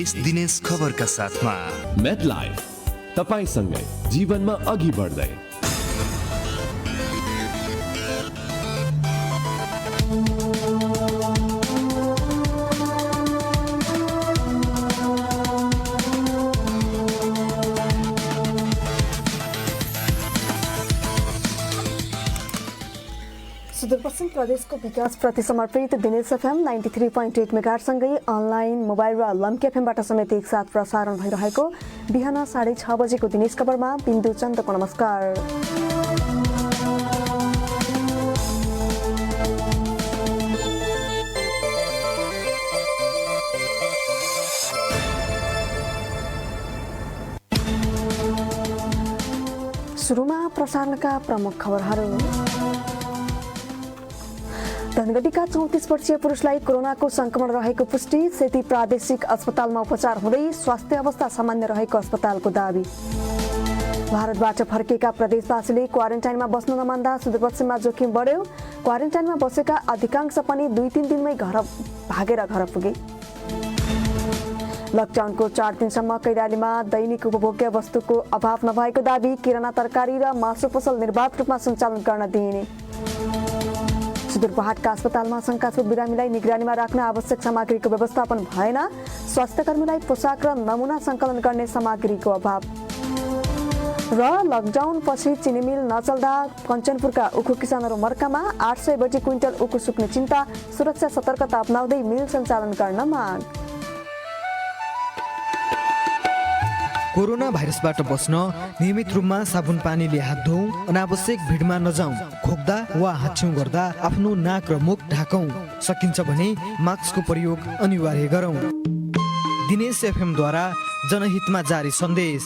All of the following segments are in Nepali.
यस दिनेश खबरका साथमा MedLife तपाईसँगै जीवनमा अघि बढ्दै। सुदूरपश्चिम प्रदेशको विकासप्रति समर्पित दिनेश एफएम 93.8 मेगाहर्जसँगै अनलाइन मोबाइल र लम्की एफएमबाट समेत एकसाथ प्रसारण भइरहेको बिहान 6:30 बजेको दिनेश खबरमा बिन्दु चन्दको नमस्कार। सुरुमा प्रसारणका प्रमुख खबरहरू। धनगढीका 34 वर्षीय पुरुषलाई कोरोनाको संक्रमण रहेको पुष्टि, सेती प्रादेशिक अस्पतालमा उपचार हुँदै स्वास्थ्य अवस्था सामान्य रहेको अस्पतालको दावी। भारतबाट फर्किएका प्रदेशवासीले क्वारेन्टाइनमा बस्न नमान्दा सुदूरपश्चिममा जोखिम बढ्यो, क्वारेन्टाइनमा बसेका अधिकांश पनि 2-3 दिनमै भागेर घर पुगे। लकडाउनको 4 दिनसम्म कैलालीमा दैनिक उपभोग्य वस्तुको अभाव नभएको दावी, किराना तरकारी र मासु पसल निर्बाध रूपमा सञ्चालन गर्न दिइने। सुदूरपहाडका अस्पतालमा शङ्कास्पद बिरामीलाई निगरानीमा राख्न आवश्यक सामग्रीको व्यवस्थापन भएन, स्वास्थ्यकर्मीलाई पोसाक र नमुना सङ्कलन गर्ने सामग्रीको अभाव। र लकडाउन पछि चिनी मिल नचल्दा कञ्चनपुरका उखु किसानहरू मर्कामा, 800 बजे क्विन्टल उखु सुक्ने चिन्ता, सुरक्षा सतर्कता अपनाउँदै मिल सञ्चालन गर्न माग। कोरोना भाइरसबाट बस्न नियमित रूपमा साबुन पानीले हात धौँ, अनावश्यक भिडमा नजाउँ, खोक्दा वा हाच्छिउँ गर्दा आफ्नो नाक र मुख ढाकौँ, सकिन्छ भने मास्कको प्रयोग अनिवार्य गरौँ। दिनेश एफएमद्वारा जनहितमा जारी सन्देश।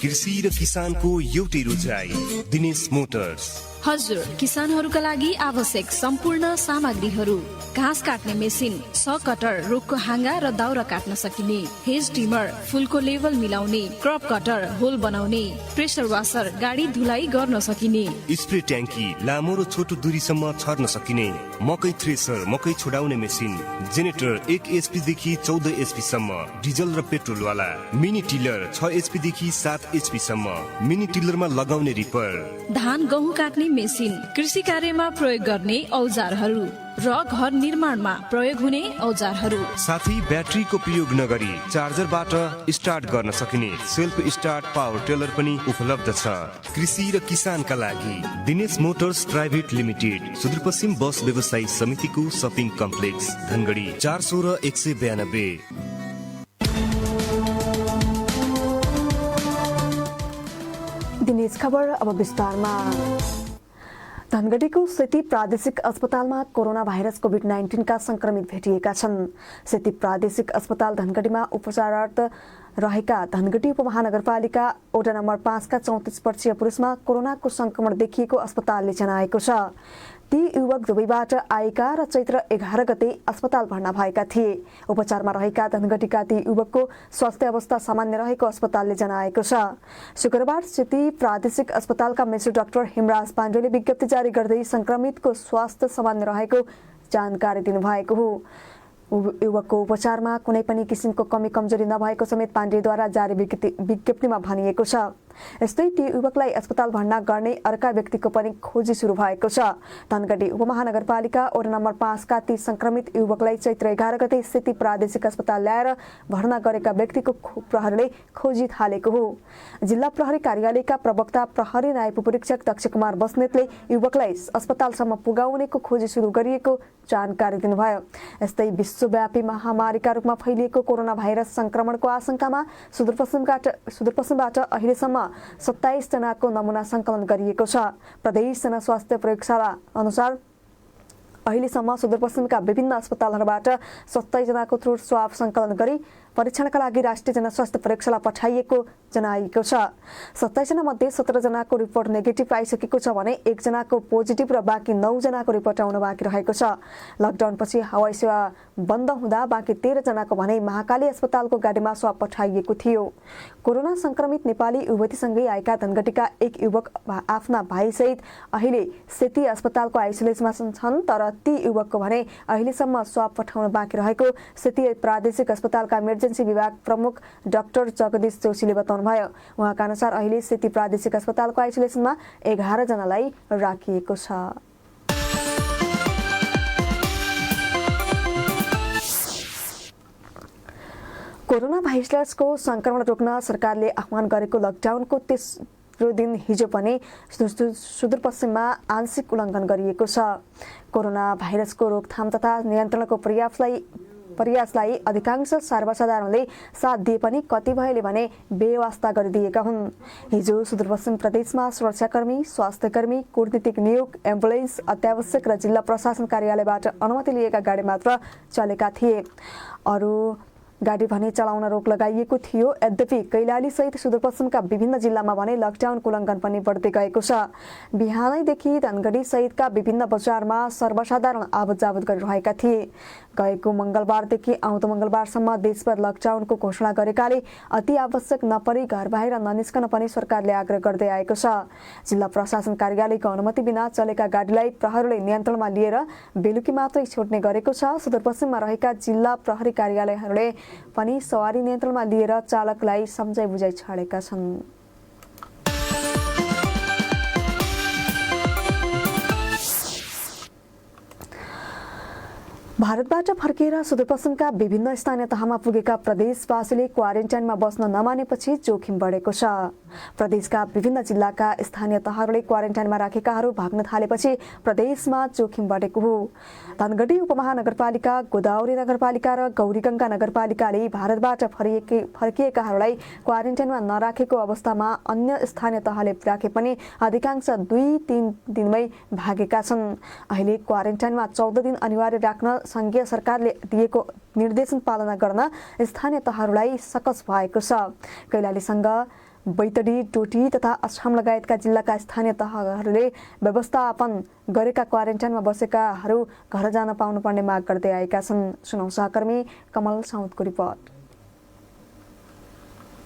कृषि र किसानको एउटै रोजाइ, दिनेश मोटर्स। हजुर, किसानहरूका लागि आवश्यक सम्पूर्ण सामग्रीहरू, घाँस काट्ने मेसिन, स कटर, रुखको हाँगा र दाउरा काट्न सकिने, हेज ट्रिमर, फुलको लेभल मिलाउने, क्रप कटर, होल बनाउने, प्रेसर वासर, गाडी धुलाई गर्न सकिने, स्प्रे ट्याङ्की, लामो र छोटो दूरीसम्म छर्न सकिने, मकै थ्रेसर, मकै छोडाउने मेसिन, जेनेरेटर 1 HP देखि 14 HP सम्म, डिजल र पेट्रोल वाला, मिनी टिलर 6 HP देखि 7 HP सम्म, मिनी टिलरमा लगाउने रिपर, धान गहुँ काट्ने मेसिन, कृषि कार्यमा प्रयोग गर्ने औजारहरू र घर निर्माणमा प्रयोग हुने औजारहरू, साथै ब्याट्रीको प्रयोग नगरी चार्जरबाट स्टार्ट गर्न सकिने सेल्फ स्टार्ट पावर टेलर पनि उपलब्ध छ। कृषि र किसानका लागि Dinesh motors private limited, Sudurpashchim bus व्यवसायी समितिको शपिङ कम्प्लेक्स, धनगढी 416-192। दिनेश खबर अब विस्तारमा। धनगढीको सेती प्रादेशिक अस्पतालमा कोरोना भाइरस कोभिड-19 का संक्रमित भेटिएका छन्। सेती प्रादेशिक अस्पताल धनगढीमा उपचारार्थ रहेका धनगढी उपमहानगरपालिका वडा नम्बर 5 का 34 वर्षीय पुरुषमा कोरोनाको संक्रमण देखिएको अस्पतालले जनाएको छ। ती युवक दुबईबाट आएका र चैत्र 11 गते अस्पताल भर्ना भएका थिए। उपचारमा रहेका धनगढीका ती युवकको स्वास्थ्य अवस्था सामान्य रहेको अस्पतालले जनाएको छ। शुक्रबार सेती प्रादेशिक अस्पतालका मेजर डाक्टर हिमराज पाण्डेले विज्ञप्ति जारी गर्दै संक्रमितको स्वास्थ्य सामान्य रहेको जानकारी दिनुभएको हो। युवकको उपचारमा कुनै पनि किसिमको कमी कमजोरी नभएको समेत पाण्डेद्वारा जारी विज्ञप्तिमा भनिएको छ। यस्तै ती युवकलाई अस्पताल भर्ना गर्ने अर्का व्यक्तिको पनि खोजी सुरु भएको छ। धनगढी उपमहानगरपालिका वडा नम्बर 5 का ती संक्रमित युवकलाई चैत्र 11 गते सेती प्रादेशिक अस्पताल ल्याएर भर्ना गरेका व्यक्तिको प्रहरीले खोजी थालेको हो। जिल्ला प्रहरी कार्यालयका प्रवक्ता प्रहरी नायब उपरीक्षक दक्ष कुमार बस्नेतले युवकलाई अस्पतालसम्म पुगाउनेको खोजी सुरु गरिएको जानकारी दिनुभयो। यस्तै विश्वव्यापी महामारीका रूपमा फैलिएको कोरोना भाइरस संक्रमणको आशंकामा सुदूरपश्चिमबाट अहिलेसम्म 27 जनाको नमुना सङ्कलन गरिएको छ। प्रदेश जनस्वास्थ्य प्रयोगशाला अनुसार अहिलेसम्म सुदूरपश्चिमका विभिन्न अस्पतालहरूबाट 27 जनाको थ्रोट स्वाब सङ्कलन गरी परीक्षणका लागि राष्ट्रिय जनस्वास्थ्य प्रयोगशाला पठाइएको जनाइएको छ। 27 जना मध्ये 17 जनाको रिपोर्ट नेगेटिभ आइसकेको छ भने 1 जनाको पोजिटिभ र बाँकी 9 जनाको रिपोर्ट आउन बाँकी रहेको छ। लकडाउनपछि हवाई सेवा बन्द हुँदा बाँकी 13 जनाको भने महाकाली अस्पतालको गाडीमा स्वाब पठाइएको थियो। कोरोना संक्रमित नेपाली युवतीसँगै आएका धनगढीका एक युवक आफ्ना भाइसहित अहिले सेती अस्पतालको आइसोलेसनमा छन्, तर ती युवकको भने अहिलेसम्म स्वाब पठाउन बाँकी रहेको सेती प्रादेशिक अस्पतालका इमर्जेन्सी विभाग प्रमुख डाक्टर जगदीश जोशीले बताउनुभयो। उहाँका अनुसार अहिले सेती प्रादेशिक अस्पतालको आइसोलेसनमा 11 जनालाई राखिएको छ। कोरोना भाइरसको संक्रमण रोक्न सरकारले आह्वान गरेको लकडाउनको तेस्रो दिन हिजो पनि सुदूरपश्चिममा आंशिक उल्लङ्घन गरिएको छ। कोरोना भाइरसको रोकथाम तथा नियन्त्रणको प्रयासलाई अधिकांश सर्वसाधारणले साथ दिए पनि कतिपयले भने बेवास्ता गरिदिएका हुन्। हिजो सुदूरपश्चिम प्रदेशमा सुरक्षाकर्मी, स्वास्थ्यकर्मी, कूटनीतिक नियोग, एम्बुलेन्स, अत्यावश्यक र जिल्ला प्रशासन कार्यालयबाट अनुमति लिएका गाडी मात्र चलेका थिए। अरू गाडी भने चलाउन रोक लगाइएको थियो। यद्यपि कैलाली सहित सुदूरपश्चिमका विभिन्न जिल्लामा भने लकडाउनको उल्लङ्घन पनि बढ्दै गएको छ। बिहानैदेखि धनगढी सहितका विभिन्न बजारमा सर्वसाधारण आवतजावत गरिरहेका थिए। गएको मंगलबारदेखि आउँदो मंगलबारसम्म देशभर लकडाउनको घोषणा गरेकाले अति आवश्यक नपरी घर बाहिर ननिस्कन पनि सरकारले आग्रह गर्दै आएको छ। जिल्ला प्रशासन कार्यालयको अनुमति बिना चलेका गाडीलाई प्रहरीले नियन्त्रणमा लिएर बेलुकी मात्रै छोड्ने गरेको छ। सुदूरपश्चिममा रहेका जिल्ला प्रहरी कार्यालयहरूले पनि सवारी नियन्त्रणमा लिएर चालकलाई सम्झाइ बुझाइ छाडेका छन्। भारतबाट फर्किएर सुदूरपश्चिमका विभिन्न स्थानीय तहमा पुगेका प्रदेशवासीले क्वारेन्टाइनमा बस्न नमानेपछि जोखिम बढेको छ। प्रदेशका विभिन्न जिल्लाका स्थानीय तहहरूले क्वारेन्टाइनमा राखेकाहरू भाग्न थालेपछि प्रदेशमा जोखिम बढेको हो। धनगढी उपमहानगरपालिका, गोदावरी नगरपालिका र गौरीगङ्गा नगरपालिकाले भारतबाट फर्किएकाहरूलाई क्वारेन्टाइनमा नराखेको अवस्थामा अन्य स्थानीय तहले राखे पनि अधिकांश 2-3 दिनमै भागेका छन्। अहिले क्वारेन्टाइनमा 14 दिन अनिवार्य राख्न संघीय सरकारले दिएको निर्देशन पालना गर्न स्थानीय तहहरूलाई सकस भएको छ। कैलालीसँग बैतडी, डोटी तथा अछाम लगायतका जिल्लाका स्थानीय तहहरूले व्यवस्थापन गरेका क्वारेन्टाइनमा बसेकाहरू घर जान पाउनुपर्ने माग गर्दै आएका छन्। सुनौ सहकर्मी कमल साउदको रिपोर्ट।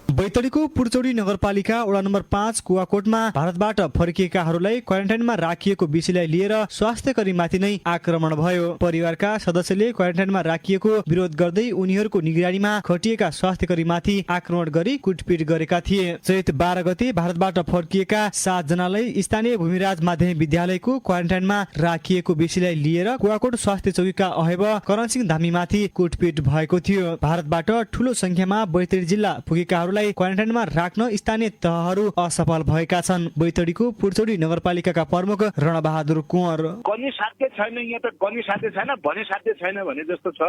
बैतडीको पुर्चौडी नगरपालिका वडा नम्बर 5 कुवाकोटमा भारतबाट फर्किएकाहरूलाई क्वारेन्टाइनमा राखिएको विषयलाई लिएर स्वास्थ्यकर्मीमाथि नै आक्रमण भयो। परिवारका सदस्यले क्वारेन्टाइनमा राखिएको विरोध गर्दै उनीहरूको निगरानीमा खटिएका स्वास्थ्यकर्मीमाथि आक्रमण गरी कुटपिट गरेका थिए। चैत 12 गते भारतबाट फर्किएका 7 जनालाई स्थानीय भूमिराज माध्यमिक विद्यालयको क्वारेन्टाइनमा राखिएको विषयलाई लिएर कुवाकोट स्वास्थ्य चौकीका अहेब करणसिंह धामीमाथि कुटपिट भएको थियो। भारतबाट ठूलो संख्यामा बैतडी जिल्ला पुगेकाहरूलाई क्वारेन्टाइनमा राख्न स्थानीय तहहरू असफल भएका छन्। बैतडीको पुर्चौडी नगरपालिकाका प्रमुख रणबहादुर कुँवर गनी साध्य छैन, यहाँ त गनी साध्य छैन, भने साध्य छैन भने जस्तो छ।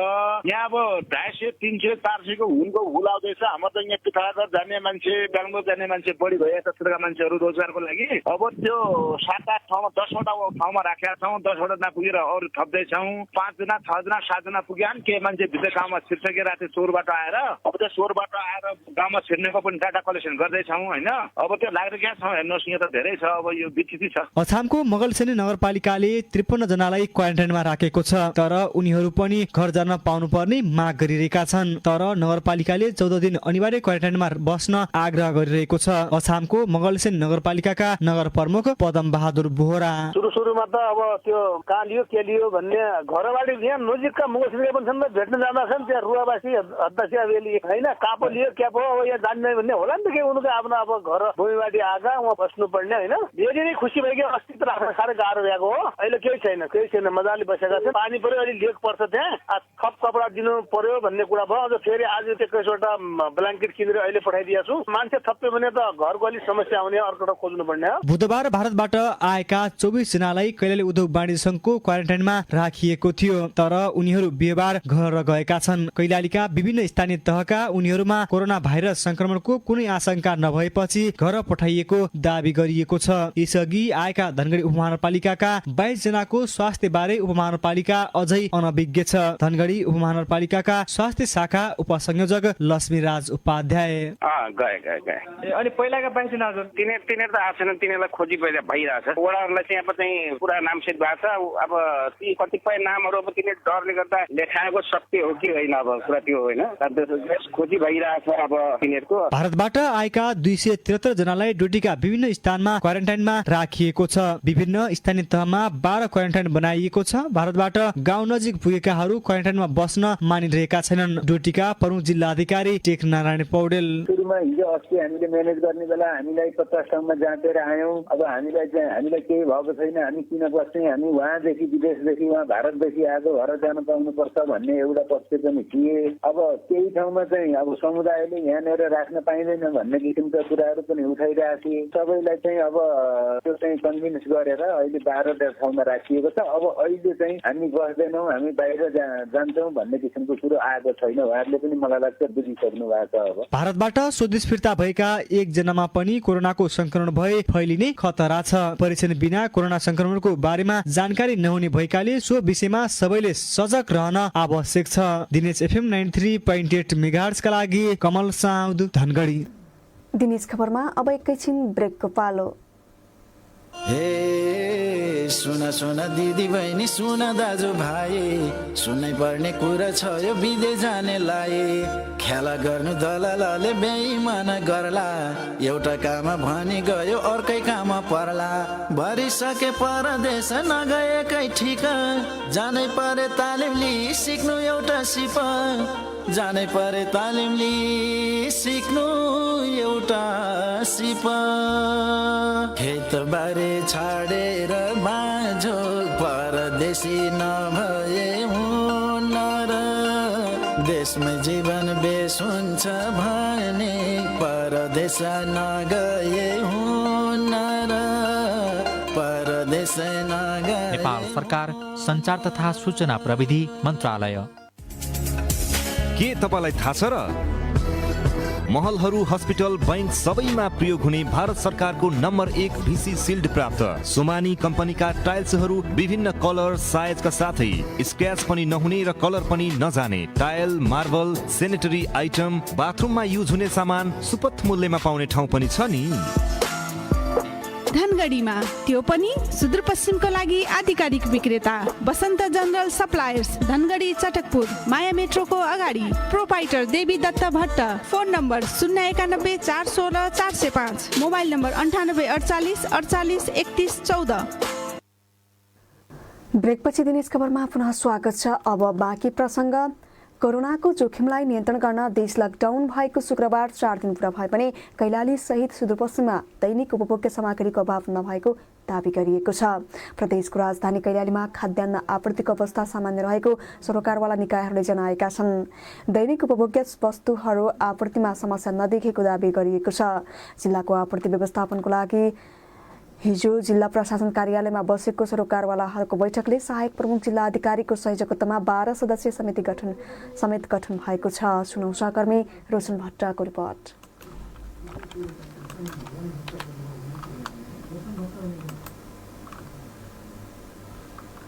यहाँ अब 250, 300, 400 को हुलको हुल आउँदैछ। हाम्रो त यहाँ पिथागर जाने मान्छे, बेङ्गलोर जाने मान्छे बढी भएका क्षेत्रका मान्छेहरू रोजगारको लागि अब त्यो 7-8 ठाउँमा 10वटा ठाउँमा राखेका छौँ। 10वटा नपुगेर अरू थप्दैछौँ। 5 जना, 6 जना, 7 जना पुग्यान्। के मान्छे भित्र गाउँमा छिर्सकेर राति चोरबाट आएर अब त्यो चोरबाट आएर गाउँमा छिर्नेको पनि डाटा कलेक्सन गर्दैछौँ होइन। अब त्यो लागिरहेका छौँ। हेर्नुहोस् यहाँ त धेरै छ। अब यो विचित्र छ। अछामको मगलसेनी नगरपालिकाले 53 जनालाई क्वारेन्टाइनमा राखेको छ, तर उनीहरू पनि घर जान पाउनुपर्ने माग गरिरहेका छन्। तर नगरपालिकाले 14 दिन अनिवार्य क्वारेन्टाइनमा बस्न आग्रह गरिरहेको छ। अछामको मगलसेनी नगरपालिकाका नगर प्रमुख पदम बहादुर बोहरा सुरुमा त अब त्यो कहाँ लियो के लियो भन्ने घरबाडी यहाँ नजिकका मगलसेनी पनि छन्, भेट्न जाँदा छन्। त्यहाँ रुवावासी हद्दासी अवेली होइन, कापो लियो क्या पो अब यहाँ जान्ने भन्ने होला नि त। के उनीहरूको आफ्नो अब घर भूमिबाडी आगा उहाँ बस्नुपर्ने होइन। धेरै नै खुसी भयो कि अस्तित्व राख्न साह्रै गाह्रो भएको हो। अहिले केही छैन, मजाले बसेका छन्। पानी पर्यो, अहिले लेक पर्छ त्यहाँ, थप कपडा दिनु पर्यो भन्ने कुरा भयो। अझ फेरि आज 21वटा ब्ल्याङ्केट किनेर अहिले पठाइदिएको छु। मान्छे थप्यो भने त घरको अलिक समस्या आउने, अर्कोटा खोज्नु पर्ने हो। बुधबार भारतबाट आएका 24 जनालाई कैलाली उद्योग वाणिज्य संघको क्वारेन्टाइनमा राखिएको थियो, तर उनीहरू बिहिबार घर गएका छन्। कैलालीका विभिन्न स्थानीय तहका उनीहरूमा कोरोना भाइरस संक्रमणको कुनै आशंका नभएपछि घर पठाइएको दावी गरिएको छ। यसअघि आएका धनगढी उपमहानगरपालिकाका 22 जनाको स्वास्थ्य बारे उपमहानगरपालिका अझै अनभिज्ञ छ। धनगढी उपमहानगरपालिकाका स्वास्थ्य शाखा उपसंयोजक लक्ष्मीराज उपाध्याय गए अनि पहिलाका 22 जना हजुर तिनीहरू त आछन्, तिनीहरूलाई खोजी भइरहेछ। वडाहरूलाई चाहिँ अब चाहिँ पुरा नामसित भएको छ। अब ती कतिपय नामहरू अब तिनीहरू डरले गर्दा लेखाएको सत्य हो कि होइन अब कुरा त्यो होइन, खोजी भइरहेछ अब तिनीहरूको। भनेको। भारतबाट आएका 273 जनालाई ड्युटीका विभिन्न स्थानमा क्वारेन्टाइनमा राखिएको छ। विभिन्न स्थानीय तहमा 12 क्वारेन्टाइन बनाइएको छ। भारतबाट गाउँ नजिक पुगेकाहरू क्वारेन्टाइनमा बस्न मानिरहेका छैनन्। ड्युटीका प्रमुख जिल्ला अधिकारी टेक नारायण पौडेल। सुरुमा हिजो अस्ति हामीले म्यानेज गर्ने बेला हामीलाई 50 ठाउँमा जाँचेर आयौँ। अब हामीलाई केही भएको छैन, हामी किन बस्ने, हामी उहाँदेखि विदेशदेखि उहाँ भारतदेखि आएको घर जान पाउनुपर्छ भन्ने एउटा पक्ष पनि थिए। अब केही ठाउँमा चाहिँ अब समुदायले यहाँनिर राख्न पाइँदैन भन्ने किसिमका कुराहरू पनि उठाइरहेको थिए। सबैलाई चाहिँ अब त्यो चाहिँ कन्भिन्स गरेर अहिले 12 ठाउँमा राखिएको छ। अब अहिले चाहिँ हामी बस्दैनौँ, हामी बाहिर जान्छौँ भन्ने किसिमको कुरो आएको छैन। उहाँहरूले पनि मलाई लाग्छ बुझिसक्नु भएको छ। अब भारतबाट स्वदेश फिर्ता भएका 1 जनामा पनि कोरोनाको संक्रमण भए फैलिने खतरा छ। परीक्षण बिना कोरोना संक्रमणको बारेमा जानकारी नहुने भएकाले सो विषयमा सबैले सजग रहन आवश्यक छ। दिनेश FM 93.8 मेगाहर्ट्जका लागि कमल साउद धनगढी। दिनेश खबरमा अब एकैछिन ब्रेकको पालो। हे सुन सुन दिदी बहिनी, सुन दाजु भाइ, सुन्नै पर्ने कुरा छ यो विदेश जानेलाई। खेला गर्नु दलालले बेइमान गर्ला, एउटा काम भनी गयो अर्कै काम पर्ला। भरिसके परदेश नगएकै ठिक, जानै परे तालिम लिई सिक्नु एउटा सिप, जानै परे तालिम लिई सिक्नु एउटा सिप। खेतबारी छाडेर बाँझो परदेशी नभए हुन र, देशमै जीवन बेस हुन्छ भने परदेश नगए हुन र, परदेश नगए। नेपाल सरकार सञ्चार तथा सूचना प्रविधि मन्त्रालय। के तपाईलाई थाहा छ र महलहरू, हस्पिटल, बैंक सबैमा प्रयोग हुने भारत सरकारको नम्बर 1 VC सिल्ड प्राप्त सोमानी कम्पनीका टाइल्सहरू विभिन्न कलर साइजका साथै स्क्रैच पनि नहुने र कलर पनि नजाने टाइल, मार्बल, सेनेटरी आइटम, बाथरुममा युज हुने सामान सुपथ मूल्यमा पाउने ठाउँ पनि छ नि धनगढीमा। त्यो पनि सुदूरपश्चिमको लागि आधिकारिक विक्रेता बसन्त जनरल सप्लायर्स, धनगढी चटकपुर, माया मेट्रोको अगाडि। Proprietor Devi Dutt Bhatt. Phone number 091 416 405, mobile number 98 48 48 31 14। ब्रेकपछि दिनेश खबरमा पुनः स्वागत छ। अब बाँकी प्रसङ्ग। कोरोनाको जोखिमलाई नियन्त्रण गर्न देश लकडाउन भएको शुक्रबार 4 दिन पुरा भए पनि कैलाली सहित सुदूरपश्चिममा दैनिक उपभोग्य सामग्रीको अभाव नभएको दावी गरिएको छ। प्रदेशको राजधानी कैलालीमा खाद्यान्न आपूर्तिको अवस्था सामान्य रहेको सरकारवाला निकायहरूले जनाएका छन्। दैनिक उपभोग्य वस्तुहरू आपूर्तिमा समस्या नदेखेको दावी गरिएको छ। जिल्लाको आपूर्ति व्यवस्थापनको लागि हिजो जिल्ला प्रशासन कार्यालयमा बसेको सरकारवालाहरूको बैठकले सहायक प्रमुख जिल्ला अधिकारीको संयोजकत्वमा 12 सदस्यीय समेत गठन भएको छ। सुनौ सहकर्मी रोशन भट्टको रिपोर्ट।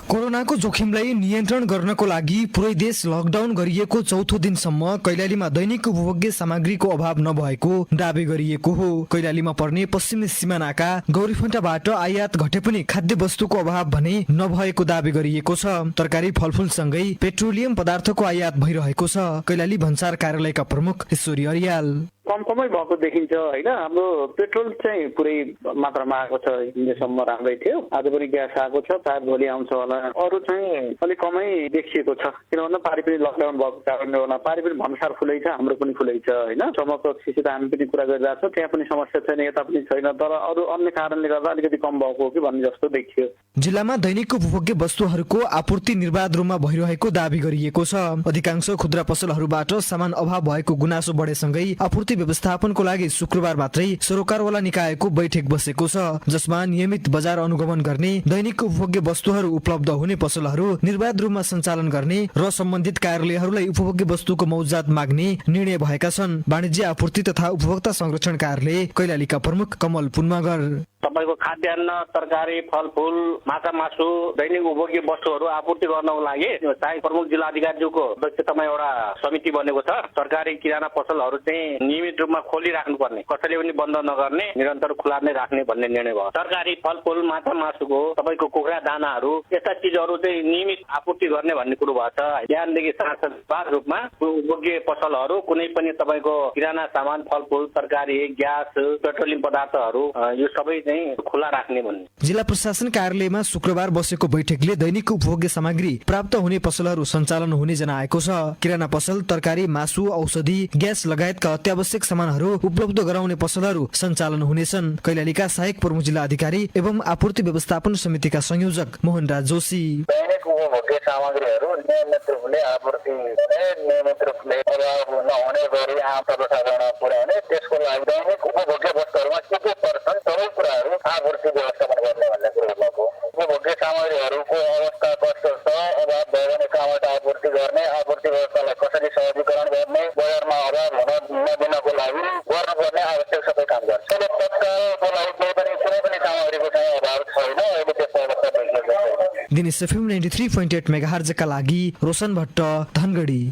कोरोनाको जोखिमलाई नियन्त्रण गर्नको लागि पुरै देश लकडाउन गरिएको चौथो दिनसम्म कैलालीमा दैनिक उपभोग्य सामग्रीको अभाव नभएको दावी गरिएको हो। कैलालीमा पर्ने पश्चिमी सिमानाका गौरीफन्टाबाट आयात घटे पनि खाद्य वस्तुको अभाव भने नभएको दावी गरिएको छ। तरकारी फलफुल सँगै पेट्रोलियम पदार्थको आयात भइरहेको छ। कैलाली भन्सार कार्यालयका प्रमुख ईश्वरी अरियाल। कमै भएको देखिन्छ होइन। हाम्रो पेट्रोल चाहिँ पुरै मात्रामा आएको छ, हिजोसम्म राम्रै थियो, आज पनि ग्यास आएको छ, सायद भोलि आउँछ होला। अरू चाहिँ अलिक कमै देखिएको छ, किन भन्दा पारी पनि लकडाउन भएको कारणले होला। पारी पनि भन्सार फुलै छ, हाम्रो पनि फुलै छ होइन। समग्र स्थिति हामी पनि कुरा गरिरहेको छौँ, त्यहाँ पनि समस्या छैन, यता पनि छैन, तर अरू अन्य कारणले गर्दा अलिकति कम भएको हो कि भन्ने जस्तो देखियो। जिल्लामा दैनिक उपभोग्य वस्तुहरूको आपूर्ति निर्बाध रूपमा भइरहेको दावी गरिएको छ। अधिकांश खुद्रा पसलहरूबाट सामान अभाव भएको गुनासो बढेसँगै आपूर्ति व्यवस्थापनको लागि शुक्रबार मात्रै सरकारवाला निकायको बैठक बसेको छ, जसमा नियमित बजार अनुगमन गर्ने, दैनिक उपभोग्य वस्तुहरू उपलब्ध हुने पसलहरू निर्बाध रूपमा सञ्चालन गर्ने र सम्बन्धित कार्यालयहरूलाई उपभोग्य वस्तुको मौजात माग्ने निर्णय भएका छन्। वाणिज्य आपूर्ति तथा उपभोक्ता संरक्षण कार्यालय कैलालीका प्रमुख कमल पुन्मागर। तपाईँको खाद्यान्न, तरकारी, फलफुल, माछा मासु, दैनिक उपभोग्य वस्तुहरू आपूर्ति गर्नको लागि सहायक प्रमुख जिल्ला अधिकारीज्यूको अध्यक्षतामा एउटा समिति बनेको छ। सरकारी किराना पसलहरू चाहिँ नियमित रूपमा खोलिराख्नुपर्ने, कसैले पनि बन्द नगर्ने, निरन्तर खुला नै राख्ने भन्ने निर्णय भयो। तरकारी, फलफूल, माछा मासुको, तपाईँको कुखुरा दानाहरू यस्ता चिजहरू चाहिँ नियमित आपूर्ति गर्ने भन्ने कुरो भएको छ। बिहानदेखि साँझ रूपमा उपभोग्य पसलहरू, कुनै पनि तपाईँको किराना सामान, फलफूल, तरकारी, ग्यास, पेट्रोलियम पदार्थहरू यो सबै चाहिँ खुला राख्ने भन्ने। जिल्ला प्रशासन कार्यालयमा शुक्रबार बसेको बैठकले दैनिक उपभोग्य सामग्री प्राप्त हुने पसलहरू सञ्चालन हुने जनाएको छ। किराना पसल, तरकारी, मासु, औषधि, ग्यास लगायतका अत्यावश्यक सामानहरू उपलब्ध गराउने पसलहरू सञ्चालन हुनेछन्। कैलालीका सहायक प्रमुख जिल्ला अधिकारी एवं आपूर्ति व्यवस्थापन समितिका संयोजक मोहनराज जोशी दैनिक उपभोग्य सामग्रीहरू नियमित रूपले आपूर्ति हुने, नियमित रूपले अभाव नहुने गरी आम सर्वसाधारण पुर्याउने, त्यसको लागि दैनिक उपभोग्य वस्तुहरूमा के पर्छन् सबै कुराहरू आपूर्ति व्यवस्थापन गर्ने भन्ने कुरो भएको। उपभोग्य सामग्रीहरूको अवस्था कस्तो छ, अभाव भयो भने कहाँबाट आपूर्ति गर्ने, आपूर्ति व्यवस्थालाई कसरी सहजीकरण गर्ने, बजारमा अभाव हुन नदिनको लागि गर्नुपर्ने आवश्यक सबै काम गर्छ। तत्कालको लागि कुनै पनि सामग्रीको चाहिँ अभाव छैन, अहिले त्यस्तो अवस्था देखिएको छैन। दिनेश एफएम 93.8 मेगाहर्जका लागि रोशन भट्ट, धनगढी।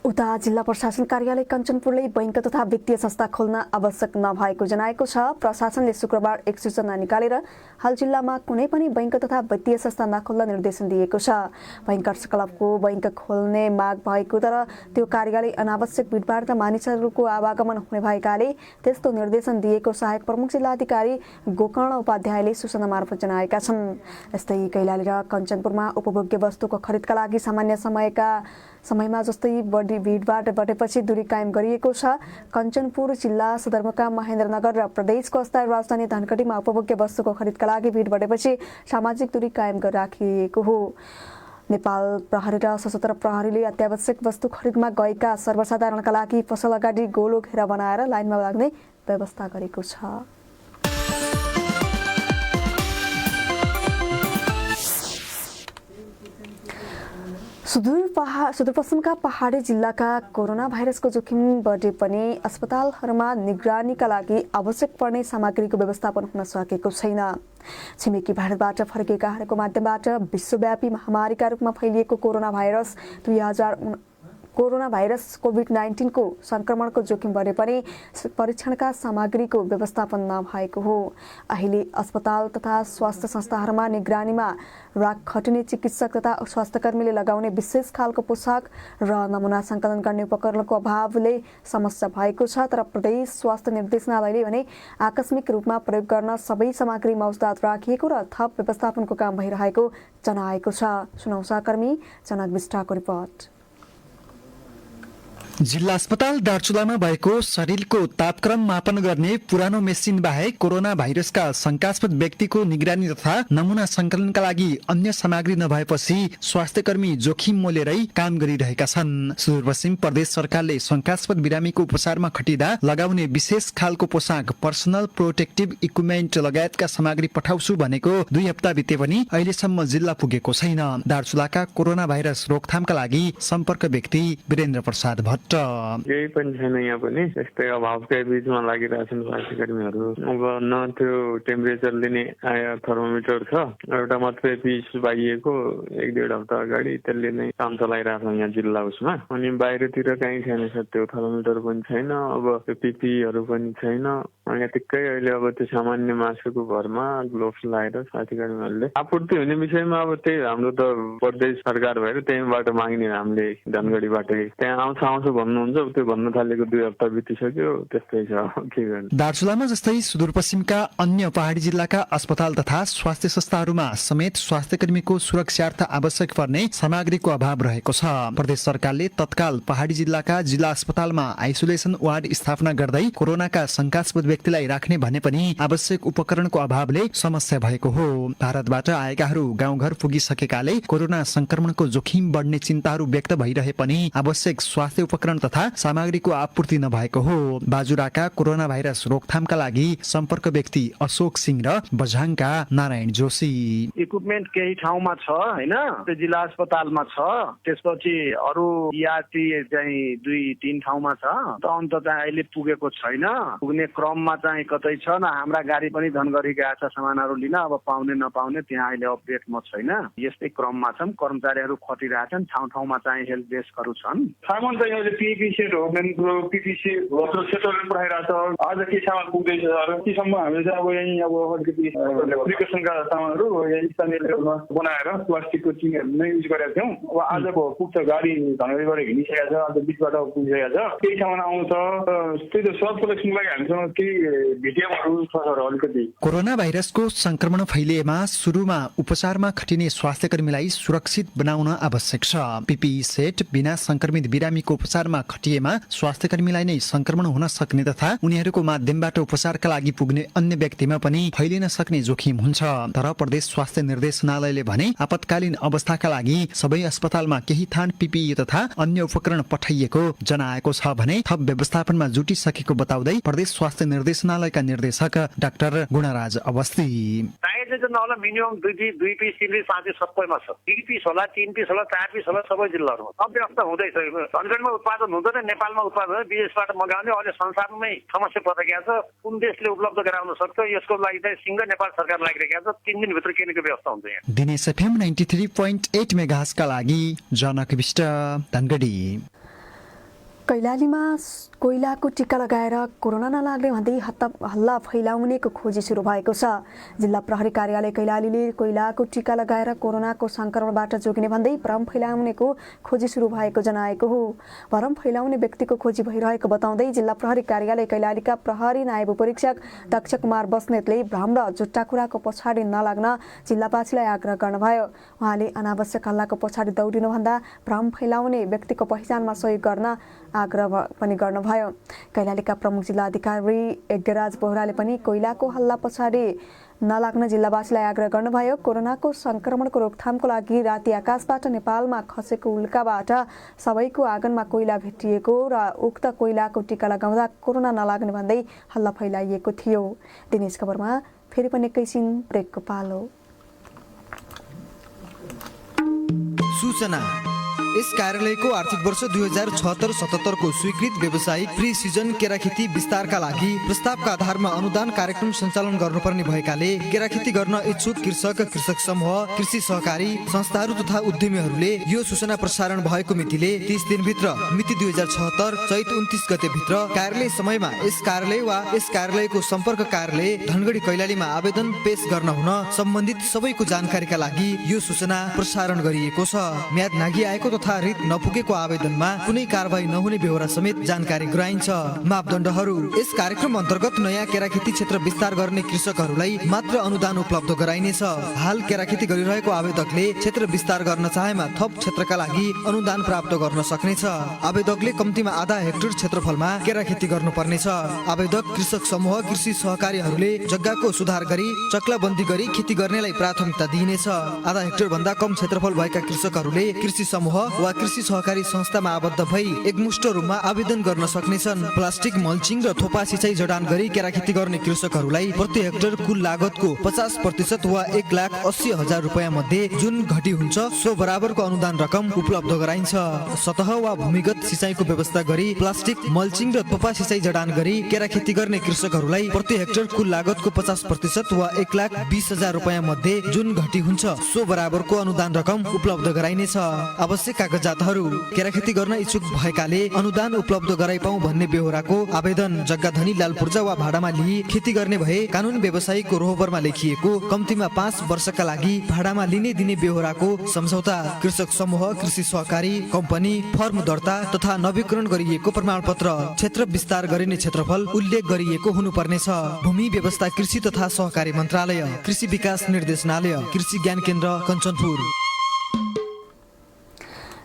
उता जिल्ला प्रशासन कार्यालय कञ्चनपुरले बैंक तथा वित्तीय संस्था खोल्न आवश्यक नभएको जनाएको छ। प्रशासनले शुक्रबार एक सूचना निकालेर हाल जिल्लामा कुनै पनि बैंक तथा वित्तीय संस्था नखोल्न निर्देशन दिएको छ। बैंक कार्यकलापको बैंक खोल्ने माग भएको तर त्यो कार्यालय अनावश्यक भिडभाड र मानिसहरूको आवागमन हुने भएकाले त्यस्तो निर्देशन दिएको सहायक प्रमुख जिल्लाधिकारी गोकर्ण उपाध्यायले सूचना मार्फत जनाएका छन्। यस्तै कैलाली र कञ्चनपुरमा उपभोग्य वस्तुको खरिदका लागि सामान्य समयमा जस्तै बढी भिडभाड बढेपछि दूरी कायम गरिएको छ। कञ्चनपुर जिल्ला सदरमुकाम महेन्द्रनगर र प्रदेशको अस्थायी राजधानी धनगढीमा उपभोग्य वस्तुको खरिदका लागि भिड बढेपछि सामाजिक दूरी कायम राखिएको हो। नेपाल प्रहरी र सशस्त्र प्रहरीले अत्यावश्यक वस्तु खरिदमा गएका सर्वसाधारणका लागि पसल अगाडि गोलो घेरा बनाएर लाइनमा लाग्ने व्यवस्था गरेको छ। सुदूरपश्चिमका पहाडी जिल्लाका कोरोना भाइरसको जोखिम बढे पनि अस्पतालहरूमा निगरानीका लागि आवश्यक पर्ने सामग्रीको व्यवस्थापन हुन सकेको छैन। छिमेकी भारतबाट फर्किएकाहरूको माध्यमबाट विश्वव्यापी महामारीका रूपमा फैलिएको कोरोना भाइरस कोभिड-19 को संक्रमणको जोखिम बढे पनि परीक्षणका सामग्रीको व्यवस्थापन नभएको हो। अहिले अस्पताल तथा स्वास्थ्य संस्थाहरूमा निगरानीमा खटिने चिकित्सक तथा स्वास्थ्यकर्मीले लगाउने विशेष खालको पोसाक र नमुना सङ्कलन गर्ने उपकरणको अभावले समस्या भएको छ। तर प्रदेश स्वास्थ्य निर्देशनालयले भने आकस्मिक रूपमा प्रयोग गर्न सबै सामग्री मौजदात राखिएको र थप व्यवस्थापनको काम भइरहेको जनाएको छ। सुनौ सहकर्मी जनक विष्टको रिपोर्ट। जिल्ला अस्पताल दार्चुलामा भएको शरीरको तापक्रम मापन गर्ने पुरानो मेसिन बाहेक कोरोना भाइरसका शंकास्पद व्यक्तिको निगरानी तथा नमुना संकलनका लागि अन्य सामग्री नभएपछि स्वास्थ्यकर्मी जोखिम मोलेरै काम गरिरहेका छन्। सुदूरपश्चिम प्रदेश सरकारले शंकास्पद बिरामीको उपचारमा खटिँदा लगाउने विशेष खालको पोसाक, पर्सनल प्रोटेक्टिभ इक्विपमेन्ट लगायतका सामग्री पठाउँछु भनेको 2 हप्ता बिते पनि अहिलेसम्म जिल्ला पुगेको छैन। दार्चुलाका कोरोना भाइरस रोकथामका लागि सम्पर्क व्यक्ति वीरेन्द्र प्रसाद भट्ट। केही पनि छैन, यहाँ पनि यस्तै अभावकै बीचमा लागिरहेछन् स्वास्थ्यकर्मीहरू। अब न त्यो टेम्परेचर लिने थर्मोमिटर छ, एउटा मात्रै पिस पाइएको 1-1.5 हप्ता अगाडि, त्यसले नै काम चलाइरहेछ यहाँ जिल्ला उसमा। अनि बाहिरतिर कहीँ छैन सर, त्यो थर्मोमिटर पनि छैन, अब त्यो पिपीहरू पनि छैन। यतिकै अहिले अब त्यो सामान्य मासुको भरमा ग्लोभ्स लगाएर स्वास्थ्यकर्मीहरूले आपूर्ति हुने विषयमा अब त्यही हाम्रो त प्रदेश सरकार भएर त्यहीँबाट माग्ने हामीले धनगढीबाटै त्यहाँ आउँछ भन्नुहुन्छ, त्यो भन्न थालेको 2 हप्ता बितिसक्यो, त्यस्तै छ के गर्नु। दार्चुलामा जस्तै सुदूरपश्चिमका अन्य पहाडी जिल्लाका अस्पताल तथा स्वास्थ्य संस्थाहरूमा समेत स्वास्थ्यकर्मीको सुरक्षार्थ आवश्यक पर्ने सामग्रीको अभाव रहेको छ। प्रदेश सरकारले तत्काल पहाडी जिल्लाका जिल्ला अस्पतालमा आइसोलेसन वार्ड स्थापना गर्दै कोरोनाका शंकास्पद व्यक्तिलाई राख्ने भने पनि आवश्यक उपकरणको अभावले समस्या भएको हो। भारतबाट आएकाहरू गाउँघर पुगिसकेकाले कोरोना संक्रमणको जोखिम बढ्ने चिन्ताहरू व्यक्त भइरहे पनि आवश्यक स्वास्थ्य उपकरण तथा सामग्रीको आपूर्ति नभएको हो। बाजुराका कोरोना भाइरस रोकथामका लागि सम्पर्क व्यक्ति अशोक सिंह र बझाङका नारायण जोशी। इक्विपमेन्ट केही ठाउँमा छ हैन, त्यो जिल्ला अस्पतालमा छ, त्यसपछि अरू यात्री चाहिँ 2-3 ठाउँमा छ, त अन्त चाहिँ अहिले पुगेको छैन। पुग्ने क्रममा चाहिँ कतै छ न, हाम्रा गाडी पनि धनगढी गएका छ सामानहरू लिन, अब पाउने नपाउने त्यहाँ अहिले अपडेट म छैन। यस्तै क्रममा छन्, कर्मचारीहरू खटिरहेछन्, ठाउँ ठाउँमा चाहिँ हेल्प डेस्कहरू छन्। सामान चाहिँ अहिले पिपी सेट हो मेन कुरो पिपिसी सेटलमेन्ट पठाइरहेको छ आज के सामान पुग्दैछ र तीसम्म हामीले चाहिँ अब यहीँ अब अलिकति प्रिकसनका सामानहरू यहाँ स्थानीय लेभलमा बनाएर प्लास्टिकको चिङहरू नै युज गरेका थियौँ। अब आजको पुग्छ गाडी धनगढीबाट हिँडिसकेको छ आज बिचबाट पुगिसकेको छ केही सामान आउँछ त्यही त सब कलेक्सनको लागि हामीसँग केही भिडियोहरू छ सर अलिकति। कोरोना भाइरसको संक्रमण फैलिएमा सुरुमा उपचारमा खटिने स्वास्थ्य कर्मीलाई सुरक्षित बनाउन आवश्यक छ। पीपीई सेट बिना संक्रमित बिरामीको उपचारमा खटिएमा स्वास्थ्य कर्मीलाई नै संक्रमण हुन सक्ने तथा उनीहरूको माध्यमबाट उपचारका लागि पुग्ने अन्य व्यक्तिमा पनि फैलिन सक्ने जोखिम हुन्छ। तर प्रदेश स्वास्थ्य निर्देशनालयले भने आपतकालीन अवस्थाका लागि सबै अस्पतालमा केही थान पीपीई तथा अन्य उपकरण पठाइएको जनाएको छ भने थप व्यवस्थापनमा जुटिसकेको बताउँदै प्रदेश स्वास्थ्य निर्देशनालयका निर्देशक डाक्टर गुणराज अवस्थी होला मिनिमम 2 पिस 3 पिस 5 पिस सबैमा छ 3 पिस होला 3 पिस होला 4 पिस होला सबै जिल्लाहरूमा अव्यवस्था हुँदैछ। धनगढीमा उत्पादन हुँदैन नेपालमा उत्पादन हुँदैन विदेशबाट मगाउने अहिले संसारमै समस्या परिरहेको छ कुन देशले उपलब्ध गराउन सक्छ यसको लागि चाहिँ सिंह नेपाल सरकार लागिरहेको छ 3 दिनभित्र केनीको व्यवस्था हुन्छ यहाँ। दिनेश एफएम 93.8 मेगाहर्जका लागि जनक विष्ट धनगढी। कैलालीमा कोइलाको टीका लगाएर कोरोना नलाग्ने भन्दै हल्ला फैलाउनेको खोजी सुरु भएको छ। जिल्ला प्रहरी कार्यालय कैलालीले कोइलाको टीका लगाएर कोरोनाको संक्रमणबाट जोगिने भन्दै भ्रम फैलाउनेको खोजी सुरु भएको जनाएको हो। भ्रम फैलाउने व्यक्तिको खोजी भइरहेको बताउँदै जिल्ला प्रहरी कार्यालय कैलालीका प्रहरी नायब परीक्षक दक्ष कुमार बस्नेतले भ्रम र झुट्टा कुराको पछाडि नलाग्न जिल्लावासीलाई आग्रह गर्नुभयो। उहाँले अनावश्यक हल्लाको पछाडि दौडिनुभन्दा भ्रम फैलाउने व्यक्तिको पहिचानमा सहयोग गर्न आग्रह पनि गर्नुभयो। कैलालीका प्रमुख जिल्ला अधिकारी यज्ञराज बोहराले पनि कोइलाको हल्ला पछाडि नलाग्न जिल्लावासीलाई आग्रह गर्नुभयो। कोरोनाको संक्रमणको रोकथामको लागि राति आकाशबाट नेपालमा खसेको उल्काबाट सबैको आँगनमा कोइला भेटिएको र उक्त कोइलाको टीका लगाउँदा कोरोना नलाग्ने भन्दै हल्ला फैलाइएको थियो। दिनेश खबरमा फेरि पनि एकैछिन ब्रेकको पालो। सूचना यस कार्यालयको आर्थिक वर्ष 2076-77 को स्वीकृत व्यावसायिक प्री सिजन केराखेती विस्तारका लागि प्रस्तावका आधारमा अनुदान कार्यक्रम सञ्चालन गर्नुपर्ने भएकाले केराखेती गर्न इच्छुक कृषक, कृषक समूह, कृषि सहकारी संस्थाहरू तथा उद्यमीहरूले यो सूचना प्रसारण भएको मितिले 30 दिनभित्र मिति 2076 चैत 29 गते भित्र कार्यालय समयमा यस कार्यालय वा यस कार्यालयको सम्पर्क कार्यालय धनगढी कैलालीमा आवेदन पेश गर्न हुन सम्बन्धित सबैको जानकारीका लागि यो सूचना प्रसारण गरिएको छ। म्याद नागिआएको तथा रिट नपुगेको आवेदनमा कुनै कारबाही नहुने बेहोरा समेत जानकारी गराइन्छ। मापदण्डहरू यस कार्यक्रम अन्तर्गत नयाँ केराखेती क्षेत्र विस्तार गर्ने कृषकहरूलाई मात्र अनुदान उपलब्ध गराइनेछ। हाल केराखेती गरिरहेको आवेदकले क्षेत्र विस्तार गर्न चाहेमा थप क्षेत्रका लागि अनुदान प्राप्त गर्न सक्नेछ। आवेदकले कम्तीमा आधा हेक्टर क्षेत्रफलमा केराखेती गर्नुपर्नेछ। आवेदक कृषक समूह, कृषि सहकारीहरूले जग्गाको सुधार गरी चक्लाबन्दी गरी खेती गर्नेलाई प्राथमिकता दिइनेछ। आधा हेक्टर भन्दा कम क्षेत्रफल भएका कृषकहरूले कृषि समूह वा कृषि सहकारी संस्थामा आबद्ध भई एकमुष्ट रूपमा आवेदन गर्न सक्नेछन्। प्लास्टिक मल्चिङ र थोपा सिँचाइ जडान गरी केराखेती गर्ने कृषकहरूलाई प्रति हेक्टर कुल लागतको 50% वा 1,80,000 रुपियाँ मध्ये जुन घटी हुन्छ सो बराबरको अनुदान रकम उपलब्ध गराइन्छ। सतह वा भूमिगत सिँचाइको व्यवस्था गरी प्लास्टिक मल्चिङ र थोपा सिँचाइ जडान गरी केराखेती गर्ने कृषकहरूलाई प्रति हेक्टर कुल लागतको 50% वा 1,20,000 रुपियाँ मध्ये जुन घटी हुन्छ सो बराबरको अनुदान रकम उपलब्ध गराइनेछ। आवश्यक कागजातहरू केराखेती गर्न इच्छुक भएकाले अनुदान उपलब्ध गराइपाउँ भन्ने बेहोराको आवेदन जग्गाधनी लालपूर्जा वा भाडामा लिई खेती गर्ने भए कानुन व्यवसायीको रोहबरमा लेखिएको कम्तीमा 5 वर्षका लागि भाडामा लिने दिने बेहोराको सम्झौता, कृषक समूह, कृषि सहकारी कम्पनी फर्म दर्ता तथा नवीकरण गरिएको प्रमाणपत्र, क्षेत्र विस्तार गरिने क्षेत्रफल उल्लेख गरिएको हुनुपर्नेछ। भूमि व्यवस्था कृषि तथा सहकारी मन्त्रालय, कृषि विकास निर्देशनालय, कृषि ज्ञान केन्द्र कञ्चनपुर।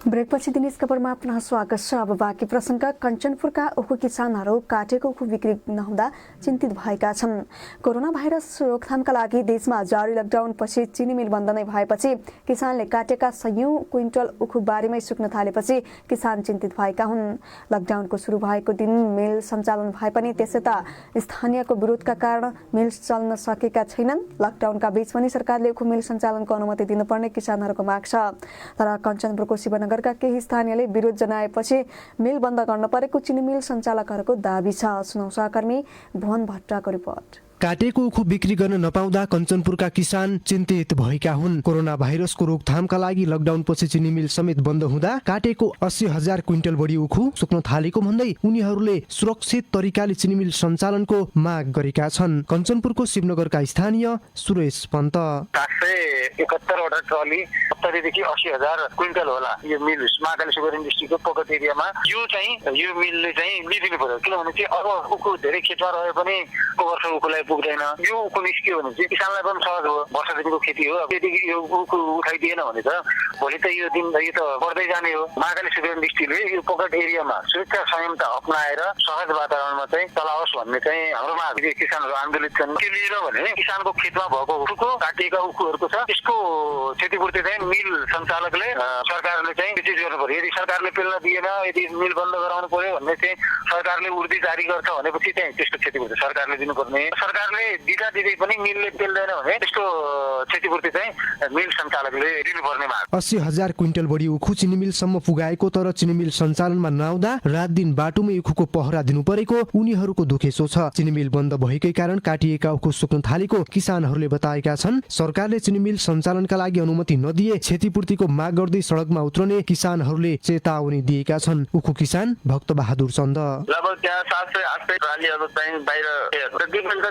ब्रेकपछि दिनेश खबरमा पुनः स्वागत छ। अब बाँकी प्रसङ्ग। कञ्चनपुरका उखु किसानहरू काटेको उखु बिक्री नहुँदा चिन्तित भएका छन्। कोरोना भाइरस रोकथामका लागि देशमा जारी लकडाउनपछि चिनी मिल बन्द नै भएपछि किसानले काटेका सयौं क्विन्टल उखु बारीमै सुक्न थालेपछि किसान चिन्तित भएका हुन्। लकडाउनको सुरु भएको दिन मिल सञ्चालन भए पनि त्यसैता स्थानीयको विरोधका कारण मिल चल्न सकेका छैनन्। लकडाउनका बीच पनि सरकारले उखु मिल सञ्चालनको अनुमति दिनुपर्ने किसानहरूको माग छ। तर कञ्चनपुरको शिवनगर का केही स्थानीयले विरोध जनाएपछि मिल बन्द गर्न परेको चिनी मिल सञ्चालकहरूको दाबी छ। सुनौ सहकर्मी भुवन भट्टको रिपोर्ट। काटेको उखु बिक्री गर्न नपाउँदा कञ्चनपुरका किसान चिन्तित भएका हुन्। कोरोना भाइरसको रोकथामका लागि लकडाउनपछि चिनी मिल समेत बन्द हुँदा काटेको 80,000 क्विन्टल बढी उखु सुक्न थालेको भन्दै उनीहरूले सुरक्षित तरिकाले चिनी मिल सञ्चालनको माग गरेका छन्। कञ्चनपुरको शिवनगरका स्थानीय सुरेश पन्त 771 ट्रली 70 देखि 80,000 क्विन्टल होला यो मिल महाकाली सुगर इन्डस्ट्रीको पकट एरियामा यो मिलले चाहिँ लिदिनु पर्यो। किनभने चाहिँ अब उखु धेरै खेतमा रहे पनि वर्ष उखुलाई पुग्दैन। यो उखु निस्कियो भने चाहिँ किसानलाई पनि सहज हो, वर्ष दिनको खेती हो। यदि यो उखु उठाइदिएन भने त भोलि त यो त बढ्दै जाने हो। महाकाली सुगर इन्डस्ट्रीले यो पकट एरियामा सुरक्षा संयमता अपनाएर सहज वातावरणमा चाहिँ चलाओस् भन्ने चाहिँ हाम्रो माग। किसानहरू आन्दोलित छन्। के लिएर भने किसानको खेतमा भएको उखुको काटिएका उखुहरूको छ त्यसको क्षतिपूर्ति चाहिँ मिल सञ्चालकले सरकारले चाहिँ विशेष गर्नु पर्यो। यदि सरकारले पेल्न दिएन, यदि मिल बन्द गराउनु पर्यो भन्ने चाहिँ सरकारले उर्दी जारी गर्छ भनेपछि चाहिँ त्यसको क्षतिपूर्ति सरकारले दिनुपर्ने। सरकारले दिँदै पनि मिलले पेल्दैन भने त्यसको क्षतिपूर्ति चाहिँ मिल सञ्चालकले दिनुपर्ने माग। 80,000 क्विन्टल बढी उखु चिनी मिलसम्म पुगाएको तर चिनी मिल सञ्चालनमा नआउँदा रात दिन बाटोमै उखुको पहरा दिनु परेको उनीहरूको दुखेसो छ। चिनी मिल बन्द भएकै कारण काटिएका उखु सुक्न थालेको किसानहरूले बताएका छन्। सरकारले चिनी मिल सञ्चालनका लागि अनुमति नदिए क्षतिपूर्तिको माग गर्दै सडकमा उत्रने किसानहरूले चेतावनी दिएका छन्। उखु किसान भक्त बहादुर चन्द लगभग त्यहाँ 700-800 ट्रालीहरू चाहिँ बाहिर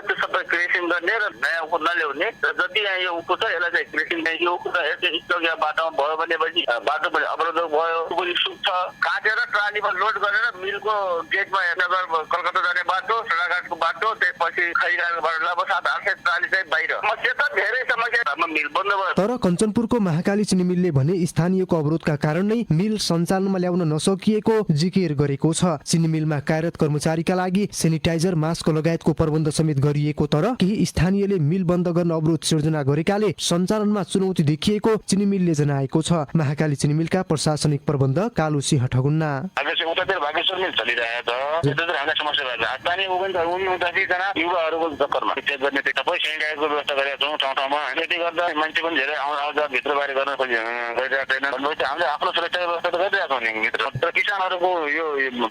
त्यो सबै क्रेसिङ गर्ने र नयाँ उखु नल्याउने र जति यहाँ यो उखु छ यसलाई चाहिँ क्रेसिङ यो उखु त स्टक या बाटोमा भयो भनेपछि बाटो पनि अवरोध भयो, पनि सुक्छ। काटेर ट्रालीमा लोड गरेर मिलको गेटमा नगर कलकत्ता जाने बाटो, सडाघाटको बाटो, त्यसपछि खैराबाट लगभग 700-800 ट्राली चाहिँ बाहिर। समस्या त धेरै समस्या मिल बन्द भयो। तर कञ्चनपुरको महाकाली चिनी मिलले भने स्थानीयको अवरोधका कारण नै मिल सञ्चालनमा ल्याउन नसकिएको जिकिर गरेको छ। चिनी मिलमा कार्यरत कर्मचारीका लागि सेनिटाइजर, मास्क लगायतको प्रबन्ध समेत गरिएको तर केही स्थानीयले मिल बन्द गर्न अवरोध सिर्जना गरेकाले सञ्चालनमा चुनौती देखिएको चिनी मिलले जनाएको छ। महाकाली चिनी मिलका प्रशासनिक प्रबन्धक कालु सिंह ठगुन्ना उतातिर भागेश्वर मिल चलिरहेको छ। यतातिर हामीलाई समस्या भएको छ। स्थानीय उनीजना युवाहरूको चक्करमा चेक गर्ने सबै सेनिटाइजरको व्यवस्था गरेका छौँ ठाउँ ठाउँमा। यति गर्दा मान्छे पनि धेरै आउँदा भित्र बाहिर गर्न गरिरहेको छैन। हामीले आफ्नो सुरक्षा व्यवस्था त गरिरहेको छौँ नि भित्र। तर किसानहरूको यो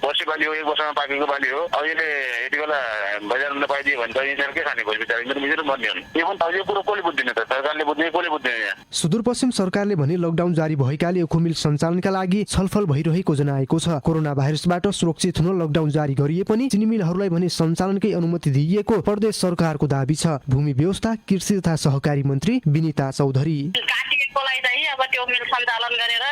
वर्षी बाली हो, 1 वर्षमा पाकेको बाली हो। अब यसले यति बेला बजारमा नपाइदियो भने त यिनीहरू के खाने भयो बिचरा, यिनीहरू मिलेर मर्ने हो नि। यो पनि यो कुरो कसले बुझ्दैन त? सरकारले बुझ्ने, कसले बुझ्दैन? यहाँ सुदूरपश्चिम सरकारले भने लकडाउन जारी भएकाले उखु मिल सञ्चालनका लागि छलफल भइरहेको जनाएको छ। कोरोना भाइरसबाट सुरक्षित हुन लकडाउन जारी गरिए पनि चिनी मिलहरूलाई भने सञ्चालनकै अनुमति दिइएको प्रदेश सरकारको दाबी छ। भूमि व्यवस्था, कृषि तथा सहकारी मन्त्री विनिता चौधरी अब त्यो मिल सञ्चालन गरेर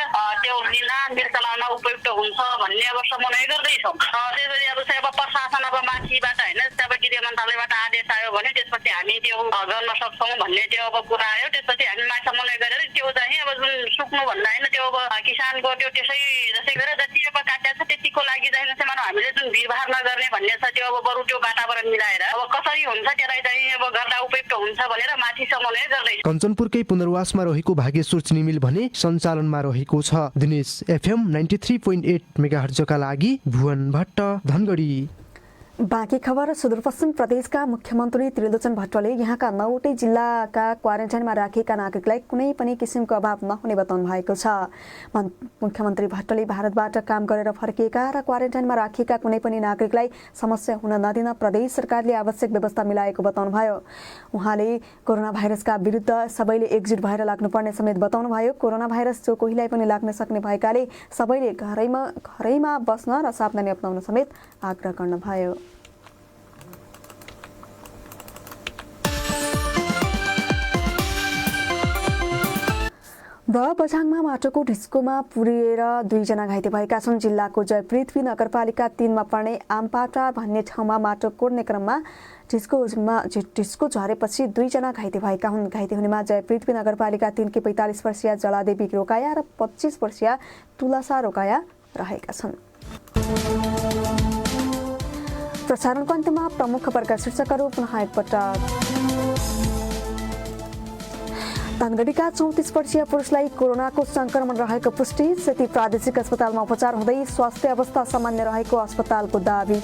त्यो मिल चलाउन उपयुक्त हुन्छ भन्ने अब समन्वय गर्दैछौँ। त्यसरी अब चाहिँ प्रशासन अब माथिबाट होइन अब गृह मन्त्रालयबाट आदेश आयो भने त्यसपछि हामी त्यो गर्न सक्छौँ भन्ने त्यो अब कुरा आयो। त्यसपछि हामी माथि समन्वय गरेर त्यो चाहिँ अब जुन सुक्नु भन्दा होइन त्यो अब किसानको त्यो जसै गरेर जति अब काटेको छ त्यतिको लागि चाहिँ मानव हामीले जुन भिडभाड नगर्ने भन्ने छ त्यो अब बरु त्यो वातावरण मिलाएर अब कसरी हुन्छ त्यसलाई चाहिँ अब गर्दा उपयुक्त हुन्छ भनेर माथि समन्वय गर्दैछौँ। कञ्चनपुरकै पुनर्वासमा रहेको भागेश्वर चिनी मिल भने सञ्चालनमा रहेको छ। दिनेश FM 93.8 मेगाहर्जका लागि भुवन भट्ट, धनगढी। बाँकी खबर सुदूरपश्चिम प्रदेशका मुख्यमन्त्री त्रिलोचन भट्टले यहाँका 9वटै जिल्लाका क्वारेन्टाइनमा राखिएका नागरिकलाई कुनै पनि किसिमको अभाव नहुने बताउनु भएको छ। मुख्यमन्त्री भट्टले भारतबाट काम गरेर फर्किएका र क्वारेन्टाइनमा राखिएका कुनै पनि नागरिकलाई समस्या हुन नदिन प्रदेश सरकारले आवश्यक व्यवस्था मिलाएको बताउनुभयो। उहाँले कोरोना भाइरसका विरुद्ध सबैले एकजुट भएर लाग्नुपर्ने समेत बताउनुभयो। कोरोना भाइरस जो कोहीलाई पनि लाग्न सक्ने भएकाले सबैले घरैमा बस्न र सावधानी अपनाउन समेत आग्रह गर्नुभयो। बझाङमा माटोको ढिस्कोमा पुरिएर 2 जना घाइते भएका छन्। जिल्लाको जयपृथ्वी नगरपालिका 3 मा पर्ने आमपाटा भन्ने ठाउँमा माटो कोर्ने क्रममा ढिस्को झरेपछि 2 जना घाइते भएका हुन्। घाइते हुनेमा जयपृथ्वी नगरपालिका 3 की 45 वर्षीय जलादेवी रोकाया र 25 वर्षीय तुलसा रोकाया रहेका छन्। प्रसारणको अन्त्यमा प्रमुख खबरका शीर्षकहरू पुनः एकपटक। धनगढीका 34 वर्षीय पुरुषलाई कोरोनाको संक्रमण रहेको पुष्टि। सेती प्रादेशिक अस्पतालमा उपचार हुँदै स्वास्थ्य अवस्था सामान्य रहेको अस्पतालको दाबी।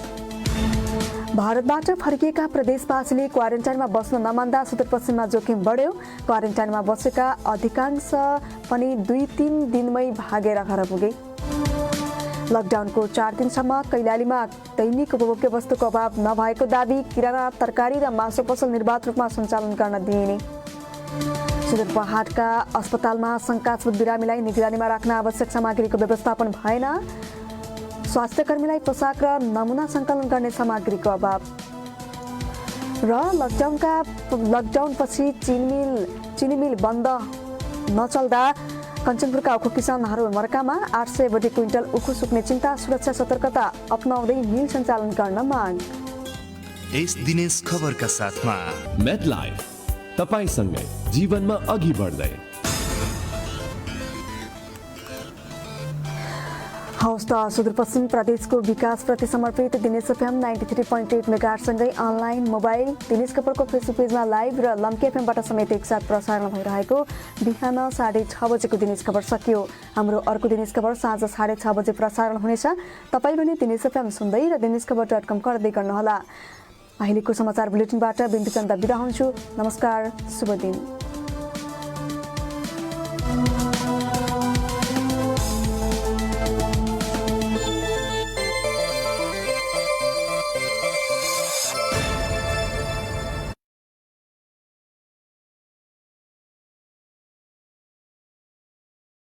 भारतबाट फर्किएका प्रदेशवासीले क्वारेन्टाइनमा बस्न नमान्दा सुदूरपश्चिममा जोखिम बढ्यो। क्वारेन्टाइनमा बसेका अधिकांश पनि 2-3 दिनमै भागेर घर पुगे। लकडाउनको 4 दिनसम्म कैलालीमा दैनिक उपभोग्य वस्तुको अभाव नभएको दाबी। किराना, तरकारी र मासु पसल निर्वाध रूपमा सञ्चालन गर्न दिइने। सुदूरपहाडका अस्पतालमा शङ्कास्पद बिरामीलाई निगरानीमा राख्न आवश्यक सामग्रीको व्यवस्थापन भएन। स्वास्थ्यकर्मीलाई पोसाक र नमुना सङ्कलन गर्ने सामग्रीको अभाव। र लकडाउनपछि चिनी मिल बन्द नचल्दा कञ्चनपुरका उखु किसानहरू मर्कामा। 800 बढी क्विन्टल उखु सुक्ने चिन्ता। सुरक्षा सतर्कता अपनाउँदै मिल सञ्चालन गर्न माग। यस दिनेश खबरका साथमा MedLife, तपाईसँगै जीवनमा अघि बढ्दै। हवस् त सुदूरपश्चिम प्रदेशको विकासप्रति समर्पित दिनेश एफएम 93.8 मेगाहर्जसँगै अनलाइन, मोबाइल, दिनेश खबरको फेसबुक पेजमा लाइभ र लम्की एफएमबाट समेत एकसाथ प्रसारण भइरहेको बिहान 6:30 बजेको दिनेश खबर सकियो। हाम्रो अर्को दिनेश खबर साँझ 6:30 बजे प्रसारण हुनेछ। तपाईँ पनि दिनेश एफएम सुन्दै र दिनेशखबर.com गर्दै गर्नुहोला। अहिलेको समाचार बुलेटिनबाट बिन्दु चन्द बिदा हुन्छु। नमस्कार, शुभ दिन।